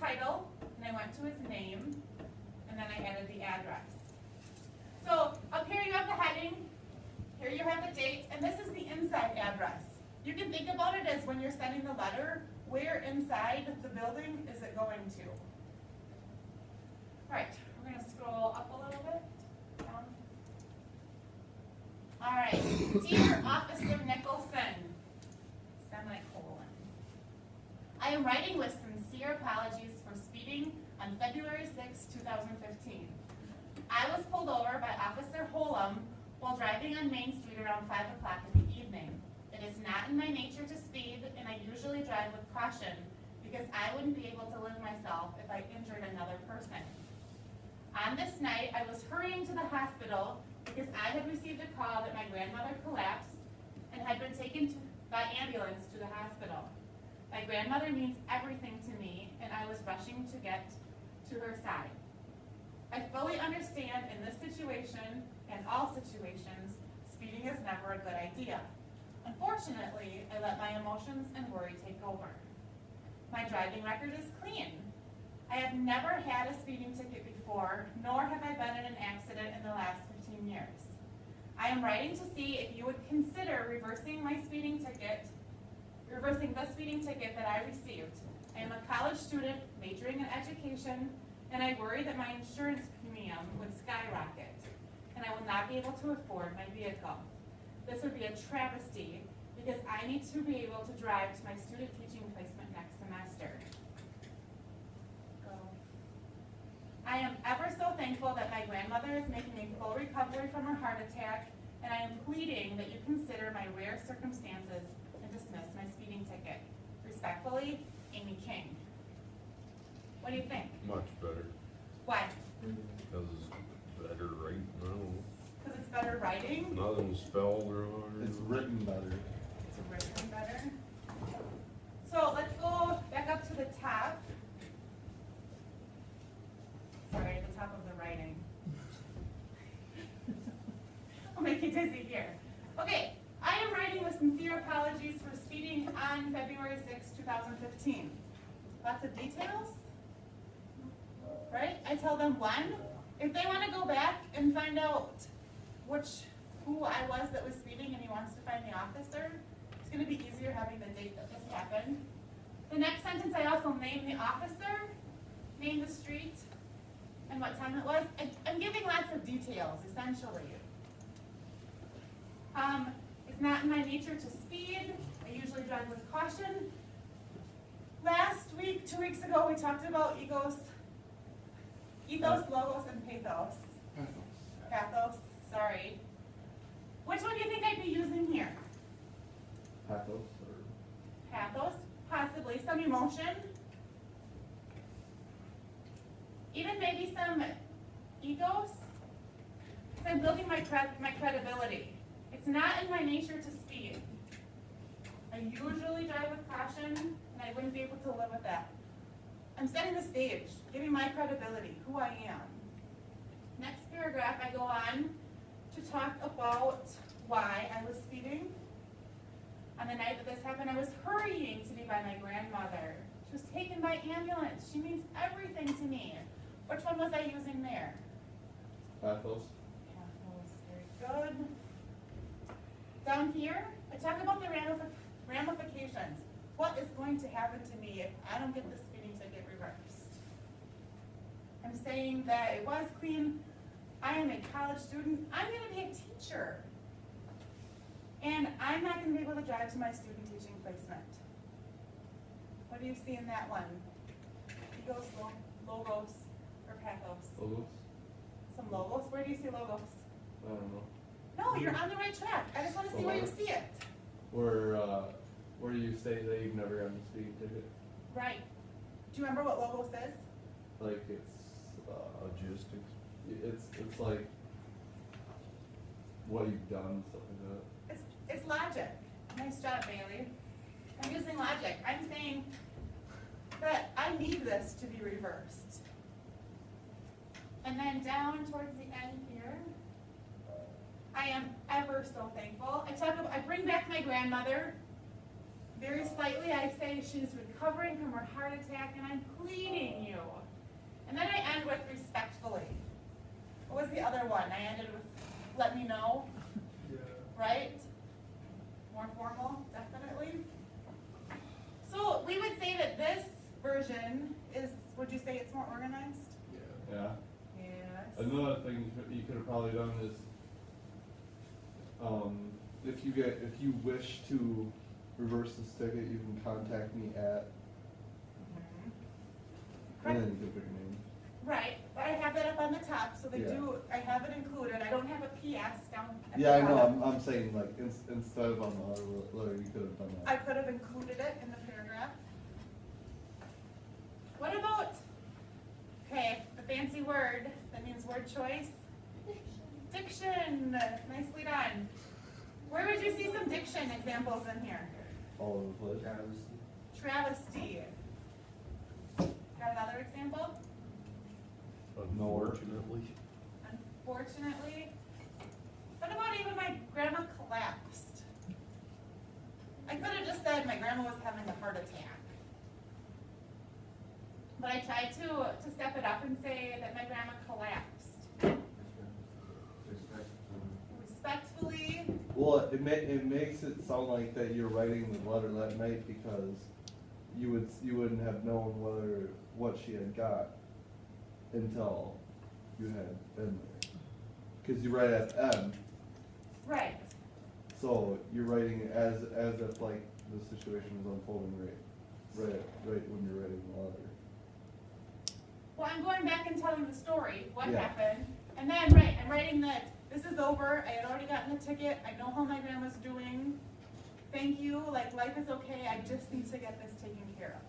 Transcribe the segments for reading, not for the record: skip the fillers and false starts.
title, and I went to his name, and then I added the address. So up here you have the heading, here you have the date, and this is the inside address. You can think about it as when you're sending the letter, where inside the building is it going to? All right, we're going to scroll up a little bit. Down. All right, dear Officer Nicholson, semicolon. I am writing with sincere apologies for speeding on February 6, 2015. I was pulled over by Officer Holum while driving on Main Street around 5 o'clock in the evening. It is not in my nature to speed, and I usually drive with caution because I wouldn't be able to live myself if I injured another person. On this night, I was hurrying to the hospital because I had received a call that my grandmother collapsed and had been taken by ambulance to the hospital. My grandmother means everything to me, and I was rushing to get to her side. I fully understand in this situation, and all situations, speeding is never a good idea. Unfortunately, I let my emotions and worry take over. My driving record is clean. I have never had a speeding ticket before, nor have I been in an accident in the last 15 years. I am writing to see if you would consider reversing the speeding ticket that I received. I am a college student majoring in education, and I worry that my insurance premium would skyrocket, and I will not be able to afford my vehicle. This would be a travesty because I need to be able to drive to my student teaching placement next semester. I am ever so thankful that my grandmother is making a full recovery from her heart attack, and I am pleading that you consider my rare circumstances and dismiss my speeding ticket. Respectfully, Amy King. What do you think? Much better. Why? Because it's better right now. Because it's better writing? Nothing spelled wrong. It's written better. It's written better. So let's go back up to the top. Sorry, the top of the writing. I'll make you dizzy here. Okay, I am writing with sincere apologies for speeding on February 6, 2015. Lots of details, right? I tell them one, if they want to go back and find out who I was that was speeding and he wants to find the officer, it's going to be easier having the date that this happened. The next sentence, I also name the officer, name the street, and what time it was. I'm giving lots of details, essentially. It's not in my nature to speed. I usually drive with caution. Last week, 2 weeks ago, we talked about ethos, logos, and pathos. Pathos, sorry. Which one do you think I'd be using here? Pathos or Pathos, possibly. Some emotion. Even maybe some egos. So I'm building my credibility. It's not in my nature to speed. I usually drive with caution, and I wouldn't be able to live with that. I'm setting the stage, giving my credibility, who I am. Next paragraph, I go on to talk about why I was speeding. On the night that this happened, I was hurrying to be by my grandmother. She was taken by ambulance. She means everything to me. Which one was I using there? pathos. Pathos, very good. Down here, I talk about the ramifications. What is going to happen to me if I don't get the speeding ticket reversed? I'm saying that it was clean. I am a college student. I'm going to be a teacher. And I'm not going to be able to drive to my student teaching placement. What do you see in that one? Egos, logos, or pathos? Logos? Some logos? Where do you see logos? I don't know. No, you're on the right track. I just want to see where you see it. Where you say that you've never gotten a speeding ticket. Right. Do you remember what logo says? Like it's Logistics. it's like what you've done, stuff like that. It's logic. Nice job, Bailey. I'm using logic. I'm saying that I need this to be reversed. And then down towards the end here, I am ever so thankful. I bring back my grandmother. Very slightly, I say she's recovering from her heart attack, and I'm pleading And then I end with respectfully. What was the other one? I ended with let me know, Yeah. right? More formal, definitely. So we would say that this version is, would you say it's more organized? Yeah. Yes. Another thing you could have probably done is, if you wish to reverse this ticket, you can contact me at, and then you can pick a name. Right, but I have that up on the top, so they Yeah. do, I have it included. I don't have a PS down at the Yeah, I know, bottom. I'm saying like, instead of on the other letter, you could have done I that. could have included it in the paragraph. What about, okay, the fancy word that means word choice? Diction, nicely done. Where would you see some diction examples in here? All over the place. Travesty. Got another example? Unfortunately. Unfortunately. What about even my grandma collapsed? I could have just said my grandma was having a heart attack. But I tried to step it up and say that my grandma collapsed. Respectfully. Well, it makes it sound like that you're writing the letter that night because you wouldn't have known what she had got until you had been there. Because you write at M, Right. so you're writing as if like the situation is unfolding right when you're writing the letter. Well, I'm going back and telling the story, what Yeah. happened. And then, right, I'm writing that this is over. I had already gotten the ticket. I know how my grandma's doing. Thank you. Like, life is okay. I just need to get this taken care of.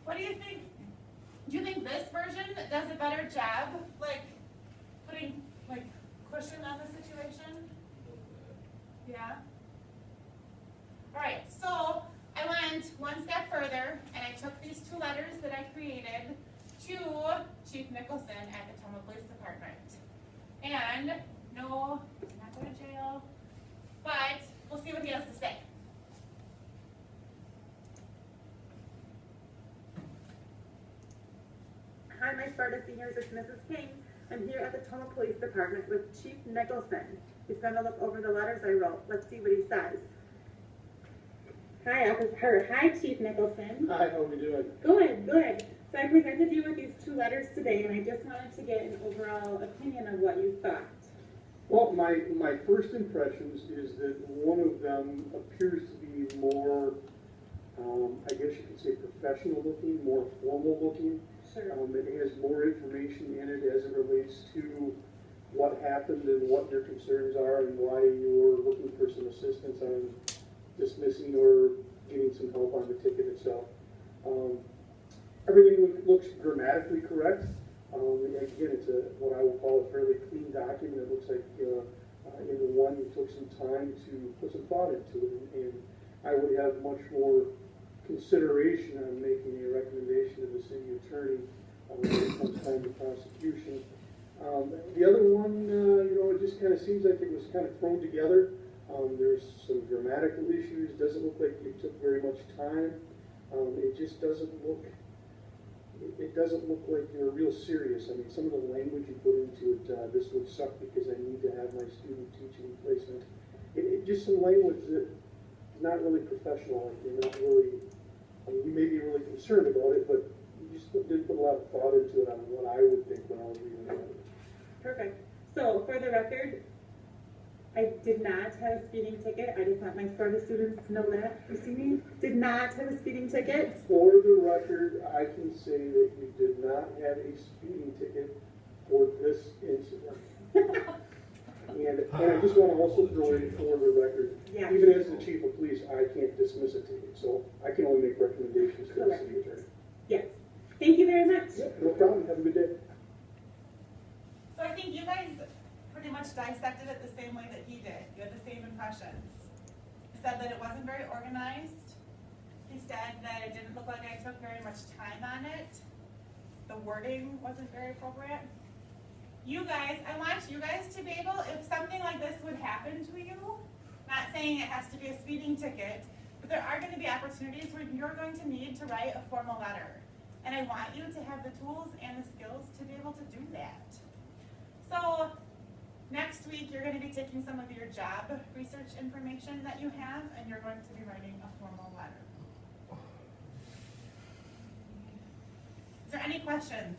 What do you think? Do you think this version does a better job, like, putting, like, cushion on the situation? Yeah? All right, so I went one step further, and I took these two letters that I created to Chief Nicholson at the Tacoma Police Department. And no, I'm not going to jail, but we'll see what he has to say. Hi, my Sparta seniors, it's Mrs. King. I'm here at the Tacoma Police Department with Chief Nicholson. He's going to look over the letters I wrote. Let's see what he says. Hi, Chief Nicholson. Hi, how are we doing? Good, good. So I presented you with these two letters today, and I just wanted to get an overall opinion of what you thought. Well, my first impressions is that one of them appears to be more, I guess you could say professional looking, more formal looking. Sure. It has more information in it as it relates to what happened and what your concerns are and why you're looking for some assistance on dismissing or getting some help on the ticket itself. Everything looks grammatically correct. Again, it's what I will call a fairly clean document. It looks like in the one you took some time to put some thought into it, and I would have much more consideration on making a recommendation to the city attorney when it comes time to prosecution. The other one, it just kind of seems like it was kind of thrown together. There's some grammatical issues. Doesn't look like it took very much time. It just doesn't look. It doesn't look like you're real serious. I mean, some of the language you put into it. This would suck because I need to have my student teaching placement. It just some language that is not really professional. Like you're not really. I mean, you may be really concerned about it, but you just didn't put a lot of thought into it on what I would think when I was reading it. Perfect. So, for the record, I did not have a speeding ticket. I just want my Sparta students to know that. You see me? Did not have a speeding ticket. For the record, I can say that you did not have a speeding ticket for this incident. And I just want to also throw in for the record, Yes. even as the chief of police, I can't dismiss a ticket, so I can only make recommendations to the Correct. city attorney. Yes. Thank you very much. Yep, no problem. Have a good day. So I think you guys pretty much dissected it the same way that he did. You had the same impressions. He said that it wasn't very organized. He said that it didn't look like I took very much time on it. The wording wasn't very appropriate. You guys, I want you guys to be able, if something like this would happen to you, not saying it has to be a speeding ticket, but there are going to be opportunities where you're going to need to write a formal letter. And I want you to have the tools and the skills to be able to do that. So next week, you're gonna be taking some of your job research information that you have, and you're going to be writing a formal letter. Is there any questions